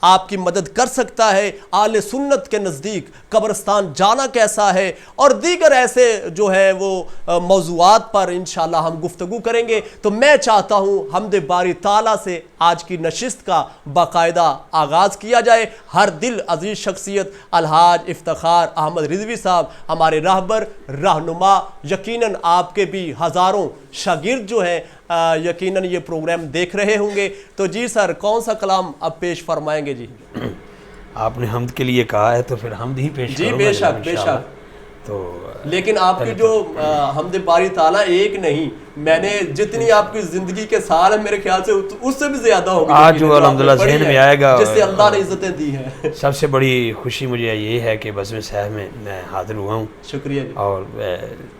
آپ کی مدد کر سکتا ہے، آل سنت کے نزدیک قبرستان جانا کیسا ہے، اور دیگر ایسے جو ہے وہ موضوعات پر انشاءاللہ ہم گفتگو کریں گے۔ تو میں چاہتا ہوں حمد باری تعالیٰ سے آج کی نشست کا باقاعدہ آغاز کیا جائے۔ ہر دل عزیز شخصیت الحاج افتخار احمد رضوی صاحب ہمارے راہبر رہنما، یقیناً آپ کے بھی ہزاروں شاگرد جو ہیں یقیناً یہ پروگرام دیکھ رہے ہوں گے۔ تو جی سر، کون سا کلام اب پیش فرمائیں گے؟ جی آپ نے حمد کے لیے کہا ہے تو پھر حمد ہی پیش جی کروں بے گا شک بے انشاءاللہ۔ شک۔ تو لیکن آپ کی جو حمد باری تعالیٰ ایک نہیں، میں نے جتنی آپ کی زندگی کے سال ہیں میرے خیال سے اس سے بھی زیادہ ہوگی آج جو الحمدللہ ذہن میں آئے گا، جس سے اللہ نے عزتیں دی ہیں۔ سب سے بڑی خوشی مجھے یہ ہے کہ بزم صاحب میں حاضر ہوا ہوں۔ شکریہ جی۔ اور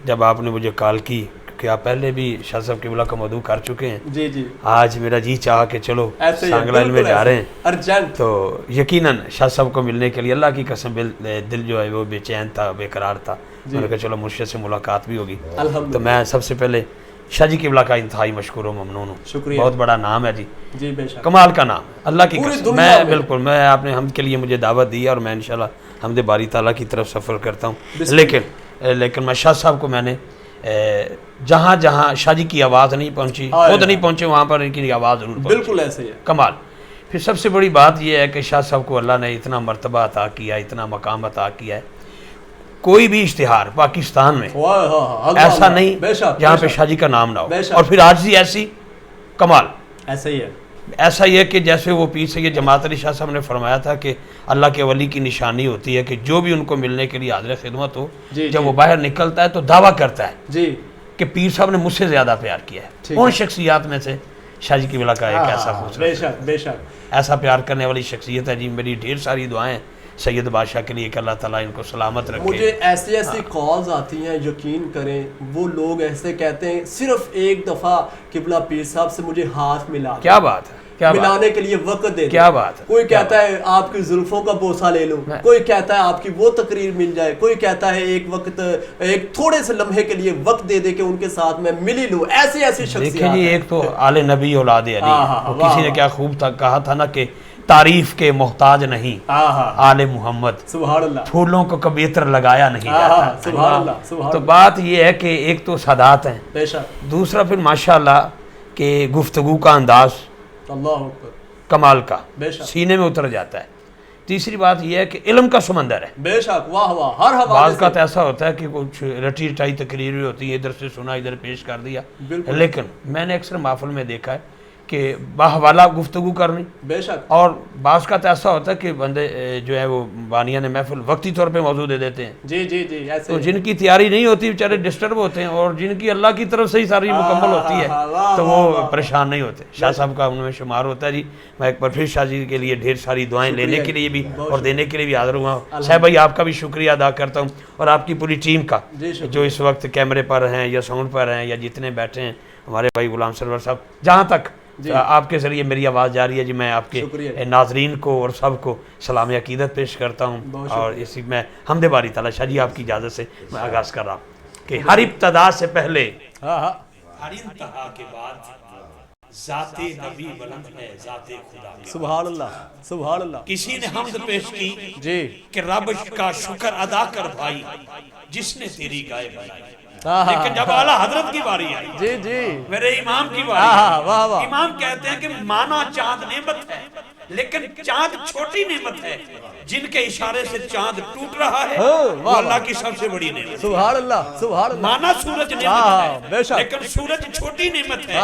جب آپ نے مجھے کال کی کہ آپ پہلے بھی شاہ صاحب قبلہ کا موضوع کر چکے ہیں، جی جی، آج میرا جی چاہا کہ چلو ایسے ہی سانگلہ علم میں جا رہے ہیں، ارجنٹ۔ تو یقیناً شاہ صاحب کو ملنے کے لیے اللہ کی قسم دل جو ہے وہ بے چین تھا، بے قرار تھا۔ میں نے کہا چلو مرشد سے ملاقات بھی ہوگی۔ تو میں سب سے پہلے شاہ جی قبلہ کا انتہائی مشکور و ممنون ہوں۔ شکریہ۔ بہت بڑا نام ہے جی، جی بے شک، کمال کا نام، اللہ کی پوری قسم۔ دنیا میں میں۔ بالکل، میں آپ نے حمد کے لیے مجھے دعوت دی ہے اور میں انشاءاللہ حمد باری تعالیٰ کی طرف سفر کرتا ہوں۔ لیکن میں شاہ صاحب کو میں نے جہاں جہاں شاہ جی کی آواز نہیں پہنچی، خود نہیں پہنچے، وہاں پر ان کی آواز ضرور پہنچی۔ بالکل ایسے ہی ہے۔ کمال۔ پھر سب سے بڑی بات یہ ہے کہ شاہ صاحب کو اللہ نے اتنا مرتبہ عطا کیا، اتنا مقام عطا کیا ہے، کوئی بھی اشتہار پاکستان میں ایسا نہیں جہاں پہ شاہ جی کا نام نہ ہو، اور پھر عاجزی ایسی، کمال ایسا ہی ہے۔ ایسا یہ کہ جیسے وہ پیر سید جماعت علی شاہ صاحب نے فرمایا تھا کہ اللہ کے ولی کی نشانی ہوتی ہے کہ جو بھی ان کو ملنے کے لیے حاضر خدمت ہو، جب وہ باہر نکلتا ہے تو دعویٰ کرتا ہے جی کہ پیر صاحب نے مجھ سے زیادہ پیار کیا ہے۔ ان شخصیات میں سے شاہ جی کی کا ایک ایسا بے خوبصورت شک بے شک، ایسا پیار کرنے والی شخصیت ہے جی۔ میری ڈھیر ساری دعائیں سید بادشاہ کے لیے کہ اللہ تعالیٰ ان کو سلامت رکھے۔ مجھے ایسی ایسی کالز آتی ہیں، یقین کریں وہ لوگ ایسے کہتے ہیں صرف ایک دفعہ قبلہ پیر صاحب سے مجھے ہاتھ ملا دو، کیا بات ہے، کیا بات ملانے کے لیے وقت دے دو۔ کیا بات ہے، کوئی کہتا ہے آپ کی زلفوں کا بوسہ لے لو، کوئی کہتا ہے آپ کی وہ تقریر مل جائے، کوئی کہتا ہے ایک وقت ایک تھوڑے سے لمحے کے لیے وقت دے دے کہ ان کے ساتھ میں مل ہی لوں۔ ایسی ایسی دیکھیں شخصیات جی، ہیں۔ ایک تو آل نبی اولاد علی، کسی نے کیا خوب کہا تھا نا کہ تعریف کے محتاج نہیں آل محمد، سبحان اللہ، پھولوں کو کبھی عطر لگایا نہیں سبحان جاتا۔ اللہ، سبحان تو اللہ، بات یہ ہے کہ ایک تو سادات ہیں، بے شک، دوسرا پھر ماشاءاللہ کہ گفتگو کا انداز اللہ اکبر، کمال کا، بے شک، سینے میں اتر جاتا ہے۔ تیسری بات یہ ہے کہ علم کا سمندر ہے۔ بے شک، واہ واہ، ہر حوالے بعض کا سے تو ایسا ہوتا ہے کہ کچھ رٹی رٹائی تقریریں ہوتی ہیں، ادھر سے سنا ادھر پیش کر دیا، بالکل، لیکن میں نے اکثر محفل میں دیکھا ہے کہ باحوالہ گفتگو کرنی، بے شک، اور بعض کا تو ایسا ہوتا ہے کہ بندے جو ہے وہ بانیان محفل وقتی طور پہ موضوع دے دیتے ہیں، جی جی جی، ایسے تو جن کی تیاری نہیں ہوتی بیچارے ڈسٹرب ہوتے ہیں، اور جن کی اللہ کی طرف سے ہی ساری مکمل ہوتی ہے تو وہ پریشان نہیں ہوتے۔ شاہ صاحب کا ان میں شمار ہوتا ہے جی۔ میں ایک بار پھر شاہ جی کے لیے ڈھیر ساری دعائیں لینے کے لیے بھی اور دینے کے لیے بھی حاضر ہوا ہوں۔ صاحب بھائی آپ کا بھی شکریہ ادا کرتا ہوں، اور آپ کی پوری ٹیم کا جو اس وقت کیمرے پر ہیں یا ساؤنڈ پر ہیں یا جتنے بیٹھے ہیں، ہمارے بھائی غلام سرور صاحب، جہاں تک آپ کے ذریعے میری آواز جاری ہے جی، میں آپ کے ناظرین کو اور سب کو سلام عقیدت پیش کرتا ہوں، اور اسی میں حمد باری تعالیٰ شاہ جی آپ کی اجازت سے میں آغاز کر رہا ہوں کہ ہر ابتدا سے پہلے ہر انتہا کے بعد ذات نبی بلند ہے، ذات خدا کے سبحان اللہ، سبحان اللہ، کسی نے حمد پیش کی جی کہ رب کا شکر ادا کر بھائی جس نے تیری گائے بنائی، لیکن جب اعلیٰ حضرت کی باری آئی، جی جی، میرے امام کی باری آئی، امام کہتے ہیں کہ مانا چاند نعمت ہے لیکن چاند چھوٹی نعمت ہے، جن کے اشارے سے چاند ٹوٹ رہا ہے وہ اللہ کی سب سے بڑی نعمت ہے۔ سبحان اللہ، سبحان اللہ، مانا سورج نعمت ہے لیکن سورج چھوٹی نعمت ہے،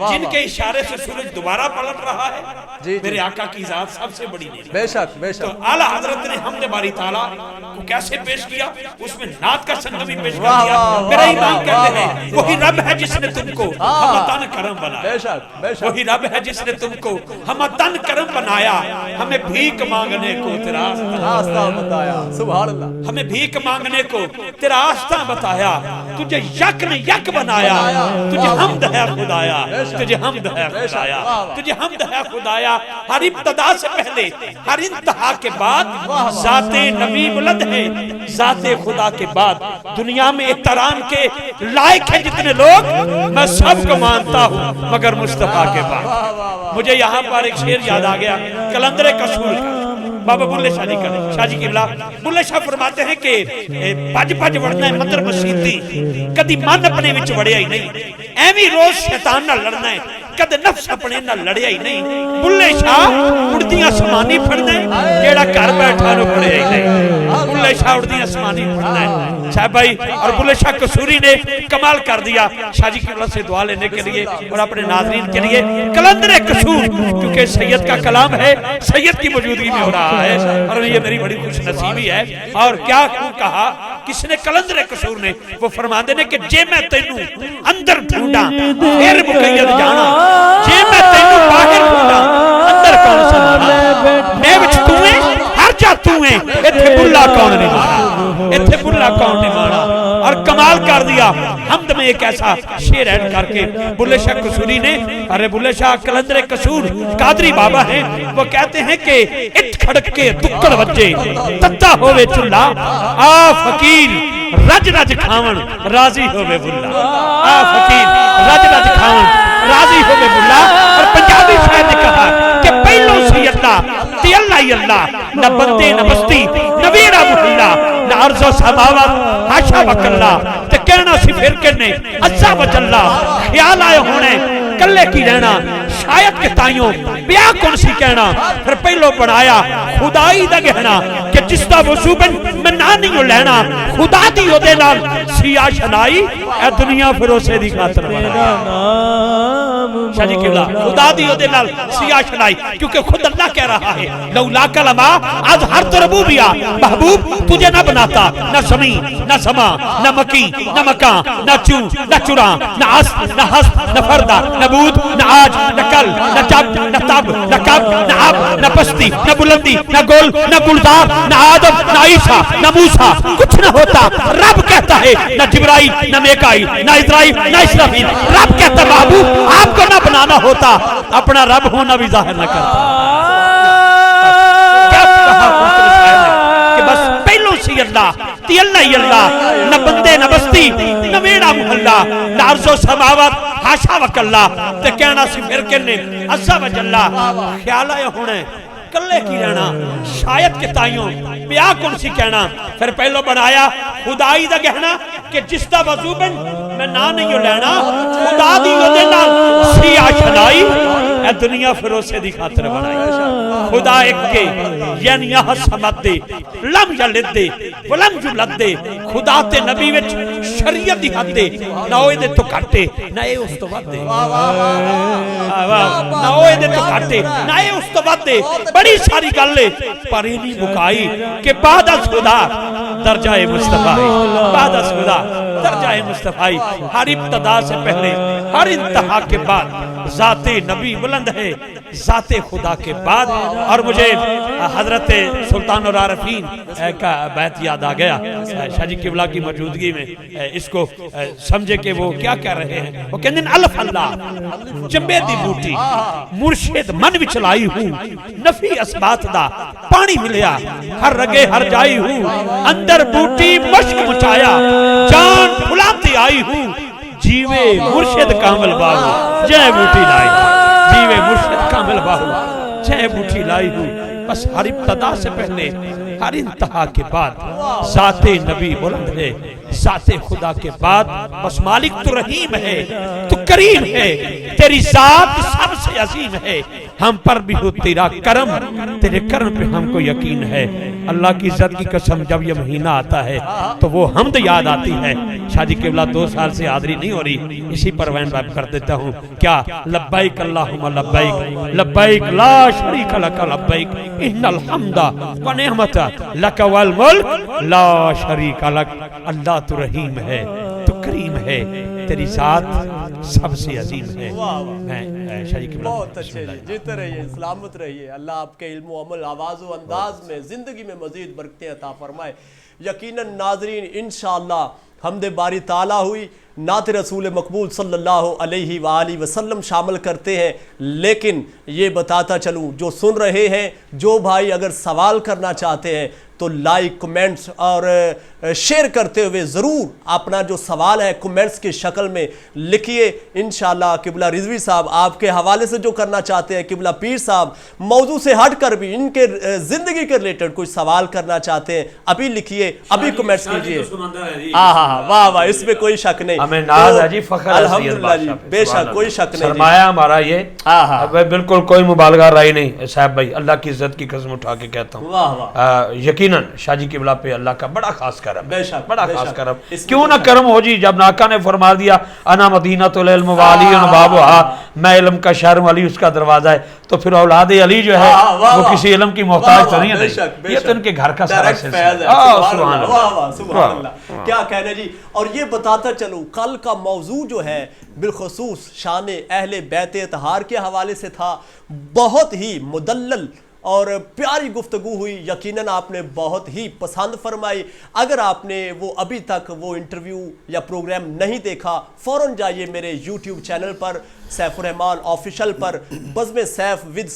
جن کے اشارے سے سورج دوبارہ پلٹ رہا ہے، میرے آقا کی ذات سب سے بڑی نعمت ہے۔ بے شک بے تو شک، اعلیٰ حضرت نے حمد باری تعالیٰ کو کیسے پیش کیا، اس میں نعت کا سنگ بھی پیش کر دیا۔ میرا امام کہتے ہیں وہی رب ہے جس نے تم کو ہمتن کرم بنایا، بے شک بے شک، وہی رب ہے جس نے تم کو ہمتن کرم بنایا، ہمیں بھیک مانگنے کو تیرا راستہ بتایا، سبحان اللہ، ہمیں بھیک مانگنے کو تیرا راستہ بتایا، تجھے یک نے یک بنایا، تجھے حمد ہے خدایا، تجھے حمد ہے خدایا، تجھے حمد ہے خدایا۔ ہر ابتدا سے پہلے ہر انتہا کے بعد ذات نبی بلند ہے، ذات خدا کے بعد دنیا میں احترام کے لائق ہیں جتنے لوگ، میں سب کو مانتا ہوں مگر مصطفیٰ کے بعد، مجھے یہاں پر ایک شعر یاد آ گیا کلندر قصور کا، بابا بلے شاہ جی کا، شاہ جی قبلہ بلے شاہ فرماتے ہیں کہ پج پج وڑنا ہے مندر مسیتی، کدی من اپنے وچ وڑیا ہی نہیں، ایویں روز شیطان نہ لڑنا ہے، کد نفس اپنے نہ لڑیا ہی نہیں، بلے شاہ اڑدیاں سمانی پھڑنا ہے، جیڑا گھر بیٹھا نو پڑیا ہی نہیں، بلے شاہ اڑدیاں سمانی پھڑنا ہے۔ شاہ بھائی اور بلے شاہ قصوری نے کمال کر دیا شاہ جی قبلہ سے دعا لینے کے لیے اور اپنے ناظرین کے لیے کلندر قصور، کیونکہ سید کا کلام ہے، سید کی موجودگی میں ہو رہا ہے اور یہ میری بڑی خوش نصیبی ہے۔ اور کیا کہا کس نے؟ کلندر قصور نے، وہ فرماندے نے کہ جے میں تینوں اندر ڈھونڈا پھر مقید جانا، جے میں تینوں باہر ڈھونڈا اندر کون سنانا، میں وچ تو ہیں ہر جا تو ہیں، اتھے بلا کون نہیں مانا، اتھے بلا کون نہیں مانا۔ اور کمال کر دیا حمد میں ایک ایسا شعر ایڈ کر کے بلے شاہ قصوری نے، ارے بلے شاہ کلندر قصور قادری بابا ہیں، وہ کہتے ہیں کہ اٹھ کھڑک کے دکڑ وجے تتا ہوئے چلا، آ فقیر رج رج کھاون راضی ہوئے بلا، آ فقیر رج رج کھاون راضی ہوئے بلا۔ اور پنجابی شاعر نے کہا کہ پہلوں سی اللہ تی اللہ ہی اللہ، نہ بندے نہ بستی نہ ویڑا محلہ، نہ عرض و سماوات حاشا وکلا، تے کہنا سی پھر کہنے عزا وجلہ، خیال آئے ہونے کلے کی رہنا، شاید کے تائیوں بیاہ کون سی کہنا، پھر پہلو بنایا خدائی دا گہنا، کہ جس دا وصوبن میں نانیوں لینا، خدا دی ہو دے نال سیاہ شنائی، اے دنیا پھر اسے دی خاطر بنایا۔ شاہ جی قبلہ خدا دی ہو دے نال سیاہ شنائی، کیونکہ خود اللہ کہہ رہا ہے لولا کلمہ آج ہر تربوبیا، محبوب تجھے نہ بناتا، نہ سمی نہ سما نہ مکی نہ مکان نہ چو نہ چرا نہ عص نہ حسب نہ فردہ نہ بود نہ آج نہ کل نہ جب نہ تب نہ کب نہ اب نہ پستی نہ بلندی نہ گل نہ گلزار نہ آدم نہ عیسیٰ نہ موسیٰ، کچھ نہ ہوتا رب کہتا ہے، نہ جبرائیل نہ میکائیل نہ اسرائیل نہ اسرافیل، رب کہتا محبوب آپ کو نہ بنانا ہوتا، اپنا رب ہونا بھی ظاہر نہ کرتا۔ کیا کہا کہ بس پہلوں سی اللہ تی اللہ ہی اللہ، نہ بندے نہ بستی نہ ویڑا محلہ، نہ عرض و سماوات حاشا وکلا، تے کہنا سی پھر کہنے عزا وجلہ، خیال آئے ہونے کلے کی رہنا، شاید کے تائیوں بیاہ کون سی کہنا، پھر پہلو بنایا خدائی دا گہنا، کہ جس دا وضوبن میں نہ نہیں لینا، خدا دی وجہ نال سیاہ شنائی، اے دنیا پھر اسے دی خاطر بنائی۔ خدا ایک کے یعنی یہاں سمت دے لم یلد دے ولم یولد دے، خدا تے نبی وچ شریعت دی حد دے، نہ اوے دے تو کٹے نہ اے اس تو ود دے، نہ اوے دے تو کٹے نہ اے اس تو ود دے۔ بڑی ساری گلے پر ہی نہیں مکائی کہ بعد از خدا درجہ مصطفی، بعد از خدا درجہ مصطفی، ہر ابتدا سے پہلے ہر انتہا کے بعد ذات نبی بلند ہے، ذات خدا کے بعد۔ اور مجھے حضرت سلطان العارفین کا بیت یاد آ گیا شاہ جی قبلہ کی موجودگی میں، اس کو سمجھے کہ وہ کیا کہہ رہے ہیں۔ وہ کہنے الف اللہ چمبے دی بوٹی مرشد من وچ لائی ہوں، نفی اسبات دا پانی ملیا ہر رگے ہر جائی ہوں، اندر بوٹی مشک مچایا جان پھلاتی آئی ہوں، جیوے مرشد کامل باہو جے بوٹی لائی، جیوے مرشد کامل باہو جے بوٹی لائی ہوں۔ بس ہر ابتدا سے پہلے ہر انتہا کے بعد ذات نبی بلند ہے، ذات خدا کے بعد بس مالک تو رحیم ہے، تو کریم ہے، تیری ذات سب سے عظیم ہے، ہم پر بھی ہو تیرا کرم، تیرے کرم پہ ہم کو یقین ہے۔ اللہ کی عزت کی قسم جب یہ مہینہ آتا ہے تو وہ حمد یاد آتی ہے۔ شاہ جی قبلہ 2 سال سے حاضری نہیں ہو رہی، اسی پر وین رائب کر دیتا ہوں، کیا لبیک اللہم لبیک لبیک لا شریک لک لبیک ان الحمد و نعمت لک والملک لا شریک لک۔ اللہ تو رحیم ہے، تو کریم ہے، تیری ذات سب سے عظیم ہے۔ میں شاہ جی قبلہ بہت اچھے جی، جیتے رہیے، سلامت رہیے، اللہ آپ کے علم و عمل آواز و انداز میں زندگی میں مزید برکتیں عطا فرمائے۔ یقیناً ناظرین انشاءاللہ حمد باری تعالیٰ ہوئی، نعت رسول مقبول صلی اللہ علیہ وآلہ وسلم شامل کرتے ہیں، لیکن یہ بتاتا چلوں جو سن رہے ہیں، جو بھائی اگر سوال کرنا چاہتے ہیں تو لائک کمنٹس اور شیئر کرتے ہوئے ضرور اپنا جو سوال ہے کمنٹس کی شکل میں لکھیے۔ انشاءاللہ قبلہ رضوی صاحب آپ کے کے حوالے سے جو کرنا چاہتے ہیں، قبلہ پیر صاحب موضوع سے ہٹ کر بھی ان کے زندگی کے ریلیٹڈ کچھ سوال کرنا چاہتے ہیں، ابھی لکھیے، ابھی کمنٹس کیجئے۔ واہ واہ، اس میں کوئی شک نہیں، ہمیں ناز ہے جی، فخر ہے الحمدللہ جی، بے شک کوئی شک نہیں، سرمایہ ہمارا یہ بالکل کوئی مبالغہ رائے نہیں صاحب بھائی، اللہ کی عزت کی قسم اٹھا کے کہتا ہوں، یقیناً شاہ جی قبلہ پہ اللہ کا بڑا خاص کرم ہے، بڑا خاص کرم، کیوں نہ کرم ہو جی، جب آقا نے فرما دیا انا مدینۃ العلم والی بابھا، میں علم کا شہر ہوں، علی اس کا دروازہ ہے، تو پھر اولاد علی جو ہے وہ کسی علم کی محتاج تو نہیں ہے، یہ تو ان کے گھر کا سارا سلسلہ ہے۔ سبحان اللہ، کیا کہنا جی۔ اور یہ بتاتا چلوں، کل کا موضوع جو ہے بالخصوص شان اہل بیت اطہار کے حوالے سے تھا، بہت ہی مدلل اور پیاری گفتگو ہوئی، یقیناً آپ نے بہت ہی پسند فرمائی۔ اگر آپ نے وہ ابھی تک وہ انٹرویو یا پروگرام نہیں دیکھا، فوراً جائیے میرے یوٹیوب چینل پر، سیف الرحمان آفیشل پر، بزم سیف ود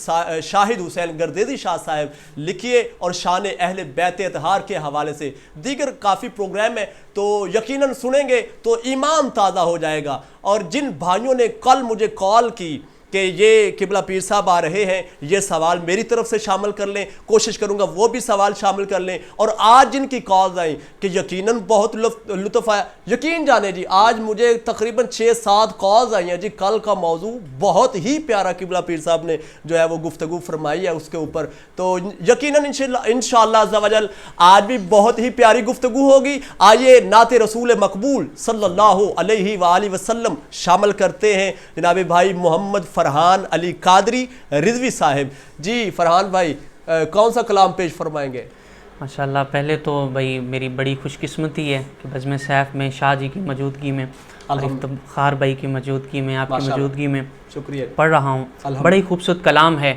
شاہد حسین گردیزی شاہ صاحب لکھیے، اور شان اہل بیت اطہار کے حوالے سے دیگر کافی پروگرام ہیں، تو یقیناً سنیں گے تو ایمان تازہ ہو جائے گا۔ اور جن بھائیوں نے کل مجھے کال کی کہ یہ قبلہ پیر صاحب آ رہے ہیں، یہ سوال میری طرف سے شامل کر لیں، کوشش کروں گا وہ بھی سوال شامل کر لیں۔ اور آج جن کی کالز آئیں کہ یقیناً بہت لطف آیا، یقین جانے جی آج مجھے تقریباً 6-7 کالز آئی ہیں جی، کل کا موضوع بہت ہی پیارا قبلہ پیر صاحب نے جو ہے وہ گفتگو فرمائی ہے اس کے اوپر، تو یقیناً انشاءاللہ عز و جل آج بھی بہت ہی پیاری گفتگو ہوگی۔ آئیے نعت رسول مقبول صلی اللہ علیہ وآلہ وسلم شامل کرتے ہیں، جناب بھائی محمد فرحان علی قادری رضوی صاحب۔ جی فرحان بھائی کون سا کلام پیش فرمائیں گے؟ ماشاءاللہ، پہلے تو بھائی میری بڑی خوش قسمتی ہے کہ بزم سیف میں شاہ جی کی موجودگی میں، افتخار بھائی کی موجودگی میں، آپ کی موجودگی میں شکریہ پڑھ رہا ہوں، بڑا ہی خوبصورت کلام ہے،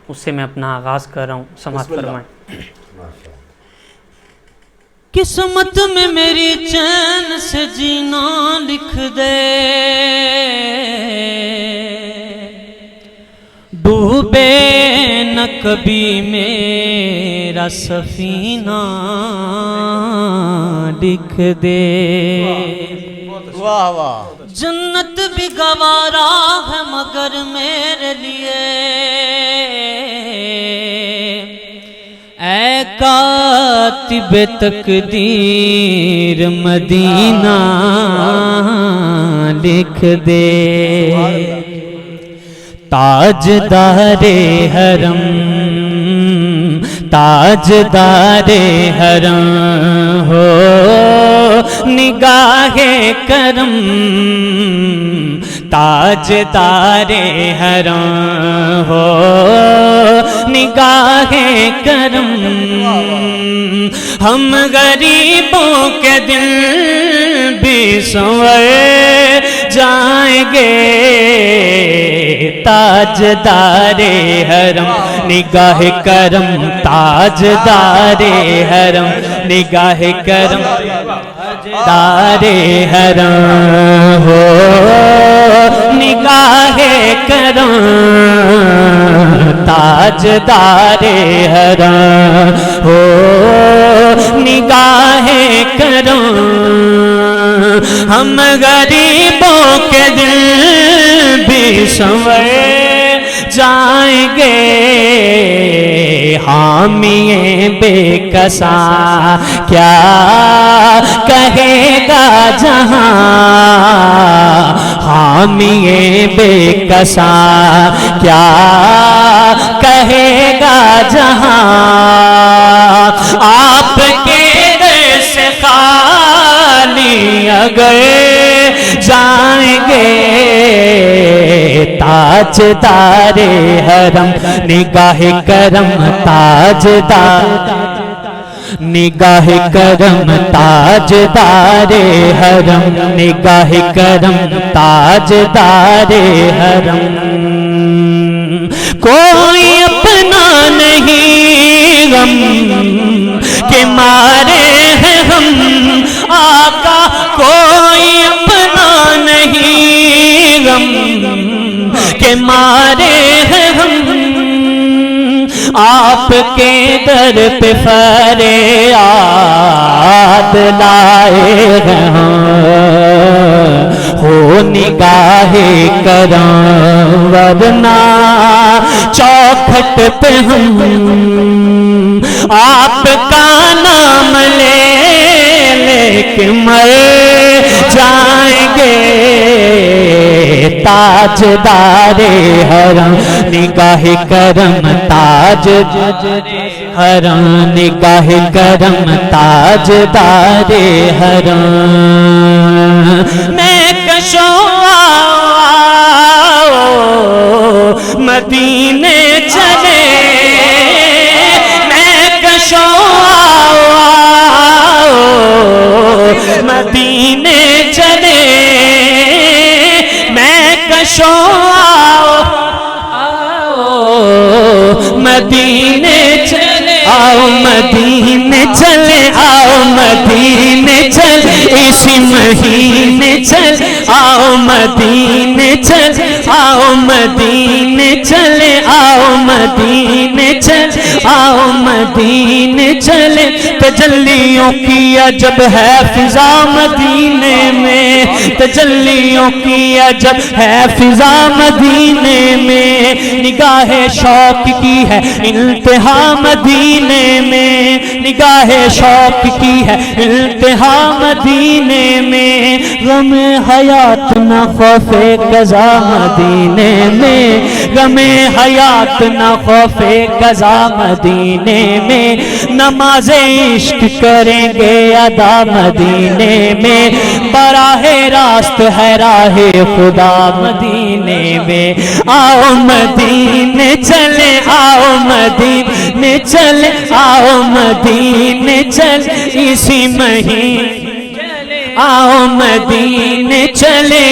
اس سے میں اپنا آغاز کر رہا ہوں، سماعت فرمائیں۔ قسمت میں میری چین سے جینا لکھ دے، ڈوبے نہ کبھی میرا سفینہ لکھ دے، واہ واہ، جنت بھی گوارا ہے مگر میرے لیے، اے کاتب تقدیر مدینہ لکھ دے، تاجدار حرم، تاجدار حرم ہو نگاہ کرم، تاجدار حرم ہو نگاہ کرم، ہم غریبوں کے دل بھی سنور جائیں گے، تاجدار حرم نگاہ کرم، تاجدار حرم نگاہ کرم، تاجدار حرم ہو نگاہ کرم، تاجدار حرم ہو نگاہ کرم، ہم غریبوں کے دل بھی سنور جائیں گے، حامی بے کساں کیا کہے گا جہاں، حامی بے کساں کیا کہے گا جہاں، آپ کے در سے خالی اگر جائیں گے، تاجدار حرم نگاہ کرم، تاجدار نگاہ کرم، تاجدار حرم نگاہ کرم، تاجدار حرم، کوئی اپنا نہیں غم کے مارے ہیں ہم، آقا کوئی اپنا نہیں غم کے مارے ہیں ہم، آپ کے در پہ فریاد لائے ہیں، ہو نگاہ کرم، ورنہ چوکھٹ پہ ہم آپ کا نام لے کے مر جائیں گے۔ تاجدار حرم نگاہ کرم، تاج حرم نگاہ کرم، تاجدار حرم۔ میں کشوں مدینے چلے، میں کشوں مدینے چلے، میں کشوں مدینے چلے، آؤ مدینے چلے، آؤ مدینے چلے، اسی مہینے چلے، آؤ مدینے چلے، آؤ مدینے چلے، آؤ مدینے چلے، آؤ مدینے چلے۔ تجلیوں کی عجب ہے فضا مدینے میں، تجلیوں کی عجب ہے فضا مدینے میں، نگاہ شوق کی ہے انتہا مدینے میں، نگاہ شوق کی ہے انتہا مدینے میں، غم حیات نہ خوف قضا مدینے میں، غم حیات نہ خوف قضا مدینے میں، نماز عشق کریں گے ادا مدینے میں، براہ راست ہے راہ خدا مدینے میں۔ آؤ مدینے چلے، آؤ مدینے چلے، آؤ مدینے چلے، اسی مہینے آؤ مدینے چلے،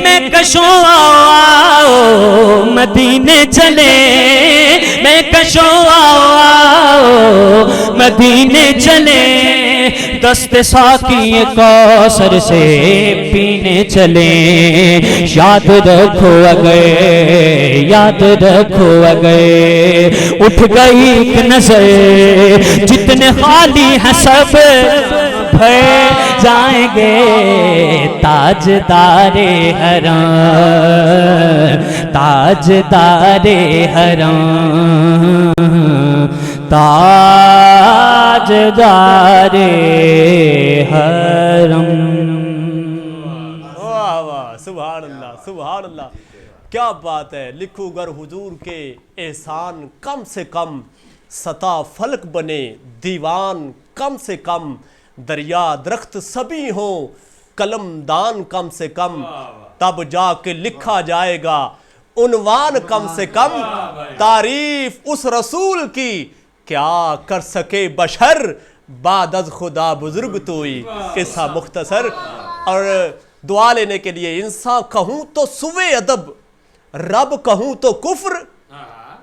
میں کشوں آؤ مدینے چلے، میں کشوں آؤ مدینے چلے، دست ساقی کوثر سے پینے چلیں، یاد رکھو اگر، یاد رکھو اگر اٹھ گئی ایک نظر، جتنے خالی ہیں سب بھر جائیں گے، تاجدار حرم، تاجدار حرم، تاجدار حرم۔ واہ واہ، سبحان اللہ سبحان اللہ، کیا بات ہے۔ لکھو گر حضور کے احسان کم سے کم، ستا فلک بنے دیوان کم سے کم، دریا درخت سبھی ہوں قلم دان کم سے کم، تب جا کے لکھا جائے گا عنوان کم سے کم، تعریف اس رسول کی کیا کر سکے بشر، بعد از خدا بزرگ توئی، قصہ مختصر۔ اور دعا لینے کے لیے انسان کہوں تو سوء ادب، رب کہوں تو کفر۔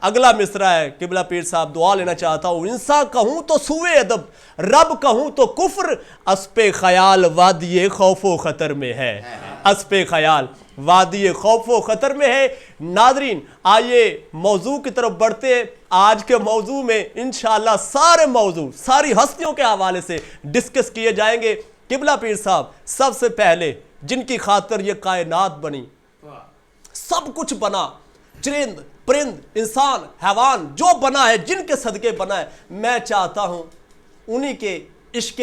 اگلا مصرع ہے، قبلہ پیر صاحب دعا لینا چاہتا ہوں، انسان کہوں تو سوء ادب، رب کہوں تو کفر، اسپِ خیال وادی خوف و خطر میں ہے، اسپِ خیال وادی خوف و خطر میں ہے۔ ناظرین آئیے موضوع کی طرف بڑھتے ہیں۔ آج کے موضوع میں انشاءاللہ سارے موضوع ساری ہستیوں کے حوالے سے ڈسکس کیے جائیں گے۔ قبلہ پیر صاحب سب سے پہلے جن کی خاطر یہ کائنات بنی، سب کچھ بنا، چرند پرند انسان حیوان جو بنا ہے، جن کے صدقے بنا ہے، میں چاہتا ہوں انہی کے عشق،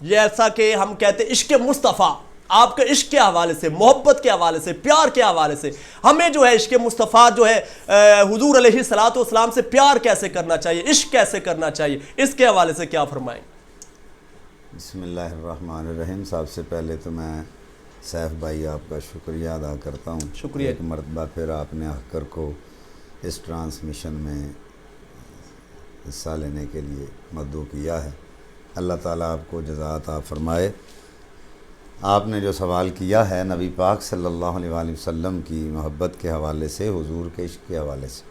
جیسا کہ ہم کہتے ہیں عشق مصطفیٰ، آپ کے عشق کے حوالے سے، محبت کے حوالے سے، پیار کے حوالے سے، ہمیں جو ہے عشق مصطفیٰ جو ہے حضور علیہ الصلوۃ والسلام سے پیار کیسے کرنا چاہیے، عشق کیسے کرنا چاہیے، اس کے حوالے سے کیا فرمائیں؟ بسم اللہ الرحمن الرحیم۔ سب سے پہلے تو میں سیف بھائی آپ کا شکریہ ادا کرتا ہوں، شکریہ۔ ایک مرتبہ پھر آپ نے آ کر کو اس ٹرانسمیشن میں حصہ لینے کے لیے مدعو کیا ہے۔ اللہ تعالیٰ آپ کو جزا عطا فرمائے۔ آپ نے جو سوال کیا ہے نبی پاک صلی اللہ علیہ وآلہ وسلم کی محبت کے حوالے سے، حضور کے عشق کے حوالے سے،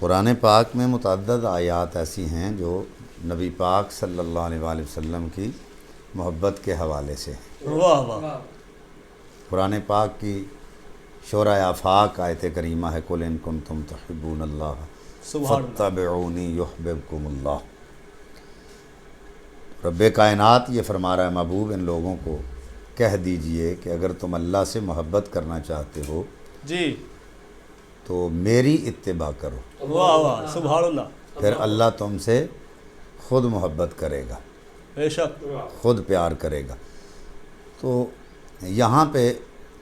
قرآن پاک میں متعدد آیات ایسی ہیں جو نبی پاک صلی اللہ علیہ وآلہ وسلم کی محبت کے حوالے سے ہیں۔ واہ واہ، قرآن پاک کی شورۂ آفاق آیت کریمہ ہے، قُلْ إِن كُنتُمْ تُحِبُّونَ اللَّهَ سبحان اللہ، فَاتَّبِعُونِي يُحْبِبْكُمُ اللَّهُ۔ رب کائنات یہ فرما رہا ہے محبوب ان لوگوں کو کہہ دیجئے کہ اگر تم اللہ سے محبت کرنا چاہتے ہو جی تو میری اتباع کرو، واہ واہ سبحان اللہ، پھر اللہ تم سے خود محبت کرے گا، بے شک، خود پیار کرے گا۔ تو یہاں پہ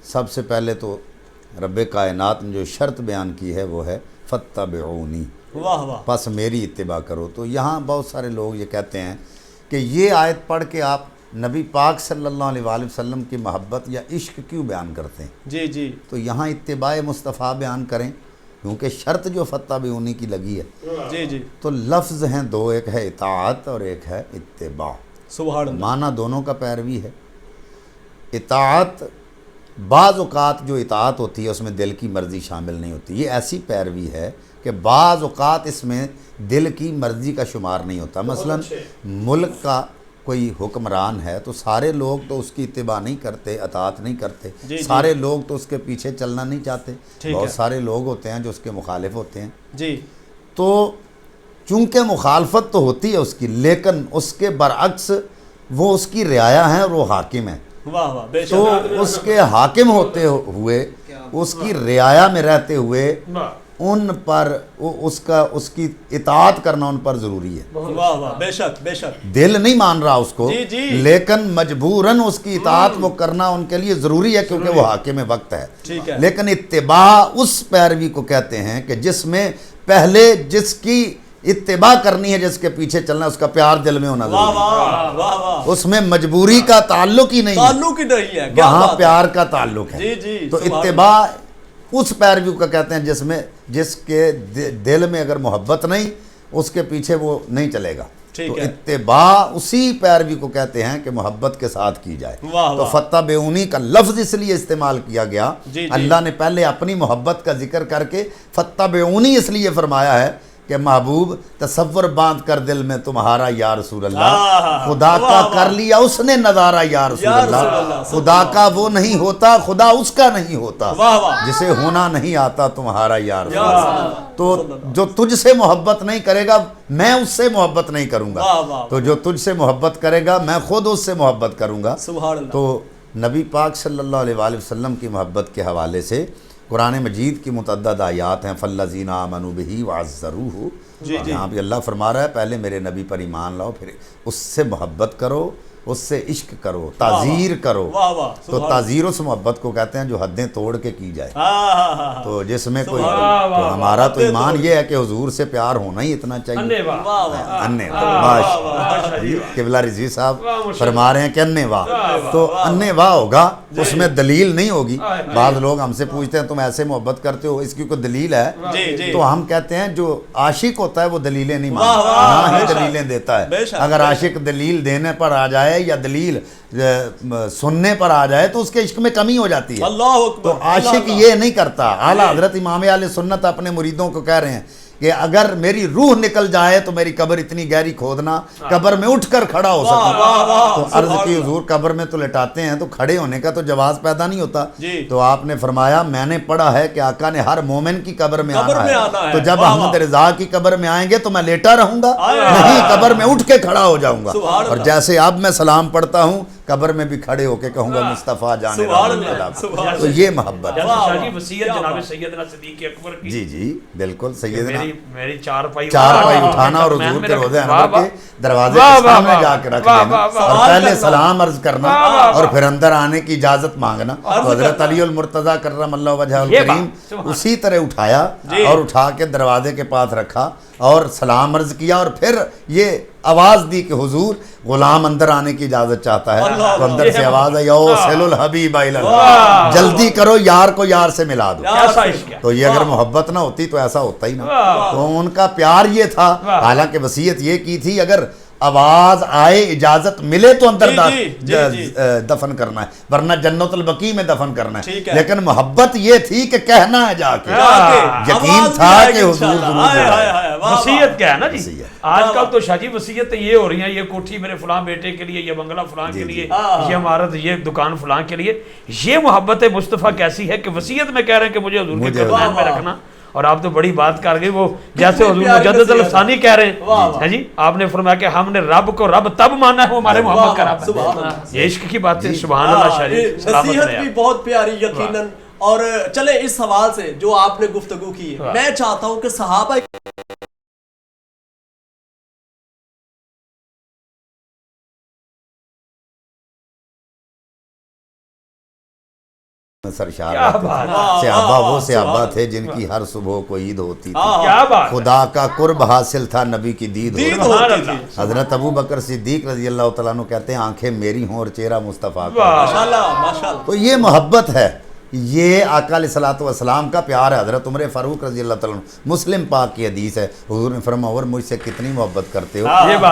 سب سے پہلے تو رب کائنات نے جو شرط بیان کی ہے وہ ہے فاتبعونی، واہ واہ، پس میری اتباع کرو۔ تو یہاں بہت سارے لوگ یہ کہتے ہیں کہ یہ آیت پڑھ کے آپ نبی پاک صلی اللہ علیہ وآلہ وسلم کی محبت یا عشق کیوں بیان کرتے ہیں؟ جی جی تو یہاں اتباع مصطفیٰ بیان کریں، کیونکہ شرط جو فاتبعونی کی لگی ہے۔ جی جی تو لفظ ہیں دو، ایک ہے اطاعت اور ایک ہے اتباع، سبحان اللہ، معنی دونوں کا پیروی ہے۔ اطاعت بعض اوقات جو اطاعت ہوتی ہے اس میں دل کی مرضی شامل نہیں ہوتی، یہ ایسی پیروی ہے کہ بعض اوقات اس میں دل کی مرضی کا شمار نہیں ہوتا۔ مثلا ملک کا کوئی حکمران ہے تو سارے لوگ تو اس کی اتباع نہیں کرتے، اطاعت نہیں کرتے، جی سارے لوگ تو اس کے پیچھے چلنا نہیں چاہتے، ٹھیک بہت ہے، سارے لوگ ہوتے ہیں جو اس کے مخالف ہوتے ہیں۔ جی تو چونکہ مخالفت تو ہوتی ہے اس کی، لیکن اس کے برعکس وہ اس کی رعایا ہیں اور وہ حاکم ہیں، واہ واہ، بے تو شک، اس کے حاکم ہوتے ہوئے، اس کی رعایا میں رہتے ہوئے ان پر اس کی اطاعت کرنا ان پر ضروری ہے۔ واہ واہ، بے شک بے شک، دل نہیں مان رہا اس کو، جی جی، لیکن مجبوراً اس کی اطاعت وہ کرنا ان کے لیے ضروری ہے کیونکہ وہ حاکم وقت ہے۔ ٹھیک ہے، لیکن اتباع اس پیروی کو کہتے ہیں کہ جس میں پہلے جس کی اتباع کرنی ہے، جس کے پیچھے چلنا ہے، اس کا پیار دل میں ہونا واہ ضروری ہے، واہ واہ واہ، اس میں مجبوری کا تعلق ہی نہیں ہے، تعلق ہی نہیں ہے، کیا وہاں بات ہے، پیار کا تعلق ہے۔ جی جی، تو سبحان اتباع اس پیروی کو کہتے ہیں جس کے دل میں اگر محبت نہیں، اس کے پیچھے وہ نہیں چلے گا۔ ٹھیک تو ہے، اتباع اسی پیروی کو کہتے ہیں کہ محبت کے ساتھ کی جائے۔ واہ تو واہ، فاتبعونی کا لفظ اس لیے استعمال کیا گیا، جی جی، اللہ نے پہلے اپنی محبت کا ذکر کر کے فاتبعونی اس لیے فرمایا ہے کہ محبوب تصور باندھ کر دل میں تمہارا یا رسول اللہ، خدا کا کر لیا اس نے نظارہ یا رسول اللہ، خدا کا وہ نہیں ہوتا، خدا اس کا نہیں ہوتا، واہ واہ، جسے ہونا نہیں آتا تمہارا یا رسول یا اللہ۔ رسول اللہ، تو جو تجھ سے محبت نہیں کرے گا میں اس سے محبت نہیں کروں گا، واہ واہ، تو جو تجھ سے محبت کرے گا میں خود اس سے محبت کروں گا۔ سبحان اللہ، تو نبی پاک صلی اللہ علیہ وآلہ وسلم کی محبت کے حوالے سے قرآن مجید کی متعدد آیات ہیں، فَالَّذِينَ آمَنُوا بِهِ وَعَزَّرُوهُ، جی جی، یہاں پہ اللہ فرما رہا ہے پہلے میرے نبی پر ایمان لاؤ، پھر اس سے محبت کرو، اس سے عشق کرو، تعزیر کرو۔ واہ واہ، تو تعزیر اس محبت کو کہتے ہیں جو حدیں توڑ کے کی جائے، ہاں، تو جس میں کوئی، سبحان تو ہمارا تو ایمان یہ ہے کہ حضور سے پیار ہونا ہی اتنا چاہیے۔ واہ واہ، انے واہ، قبلہ رضوی صاحب فرما رہے ہیں کہ انے واہ، تو انے واہ ہوگا، اس میں دلیل نہیں ہوگی۔ بعض لوگ ہم سے پوچھتے ہیں تم ایسے محبت کرتے ہو، اس کی کوئی دلیل ہے؟ جی جی، تو ہم کہتے ہیں جو عاشق ہوتا ہے وہ دلیلیں نہیں واہ مانتا، واہ، نہ ہی بے شک، دلیلیں دیتا بے ہے۔ شک، اگر بے عاشق دلیل دینے پر آ جائے یا دلیل سننے پر آ جائے تو اس کے عشق میں کمی ہو جاتی ہے۔ اللہ اکبر، تو عاشق یہ نہیں کرتا۔ اعلیٰ حضرت امام اہل سنت اپنے مریدوں کو کہہ رہے ہیں کہ اگر میری روح نکل جائے تو میری قبر اتنی گہری کھودنا قبر میں اٹھ کر کھڑا ہو سکوں۔ تو عرض کی حضور قبر میں تو لٹاتے ہیں تو کھڑے ہونے کا تو جواز پیدا نہیں ہوتا۔ تو آپ نے فرمایا میں نے پڑھا ہے کہ آقا نے ہر مومن کی قبر میں آنا ہے، تو جب احمد رضا کی قبر میں آئیں گے تو میں لیٹا رہوں گا نہیں، قبر میں اٹھ کے کھڑا ہو جاؤں گا، اور جیسے اب میں سلام پڑھتا ہوں قبر میں بھی کھڑے ہو کے کہوں گا مصطفیٰ جان رحمت۔ تو یہ محبت ہے۔ شاہ جی وصیت جناب سیدنا صدیق اکبر کی، جی جی بالکل، سیدنا میری چار پائی اٹھانا اور حضور کے روضہ انور کے دروازے کے سامنے جا کے رکھ دینا اور پہلے سلام عرض کرنا اور پھر اندر آنے کی اجازت مانگنا۔ تو حضرت علی المرتضیٰ کرم اللہ وجہہ الکریم اسی طرح اٹھایا اور اٹھا کے دروازے کے پاس رکھا اور سلام عرض کیا، اور پھر یہ آواز دی کہ حضور غلام اندر آنے کی اجازت چاہتا ہے، تو اندر سے آواز آئی او سیل الحبیب الی اللہ، جلدی کرو یار کو یار سے ملا دو۔ تو یہ اگر محبت نہ ہوتی تو ایسا ہوتا ہی نہ۔ تو ان کا پیار یہ تھا، حالانکہ وصیت یہ کی تھی اگر آواز آئے اجازت ملے تو اندر دفن کرنا ہے، ورنہ جنت البقیع میں دفن کرنا ہے۔ لیکن محبت یہ تھی کہ کہنا ہے جا کے، یقین تھا کہ حضور ضرور۔ وصیت کیا ہے نا جی، آج کل تو شاہ جی وصیتیں یہ ہو رہی ہیں، یہ کوٹھی میرے فلاں بیٹے کے لیے، یہ بنگلہ فلاں کے لیے، یہ عمارت، یہ دکان فلاں کے لیے۔ یہ محبت مصطفیٰ کیسی ہے کہ وصیت میں کہہ رہے ہیں کہ مجھے حضور کے قدم میں رکھنا، اور آپ تو بڑی بات کر گئے, وہ جیسے حضور مجدد الثانی کہہ رہے ہیں جی, آپ نے فرمایا کہ ہم نے رب کو رب تب مانا ہے وہ ہمارے محمد کا رب ہے. یہ عشق کی بات ہے. سبحان اللہ. شریف نصیحت بھی بہت پیاری یقیناً. اور چلیں اس سوال سے جو آپ نے گفتگو کی ہے, میں چاہتا ہوں کہ صحابہ سرشار صحابہ وہ صحابہ تھے جن کی ہر صبح کو عید ہوتی تھی, کیا بات, خدا کا قرب حاصل تھا, نبی کی دید ہوتی تھی. حضرت ابو بکر صدیق رضی اللہ تعالیٰ عنہ کہتے ہیں آنکھیں میری ہوں اور چہرہ مصطفیٰ کا. ماشاءاللہ ماشاءاللہ. تو یہ محبت ہے, یہ آقا علیہ الصلوۃ والسلام کا پیار ہے. حضرت عمر فاروق رضی اللہ تعالیٰ عنہ, مسلم پاک کی حدیث ہے, حضور نے فرمایا اور مجھ سے کتنی محبت کرتے ہو؟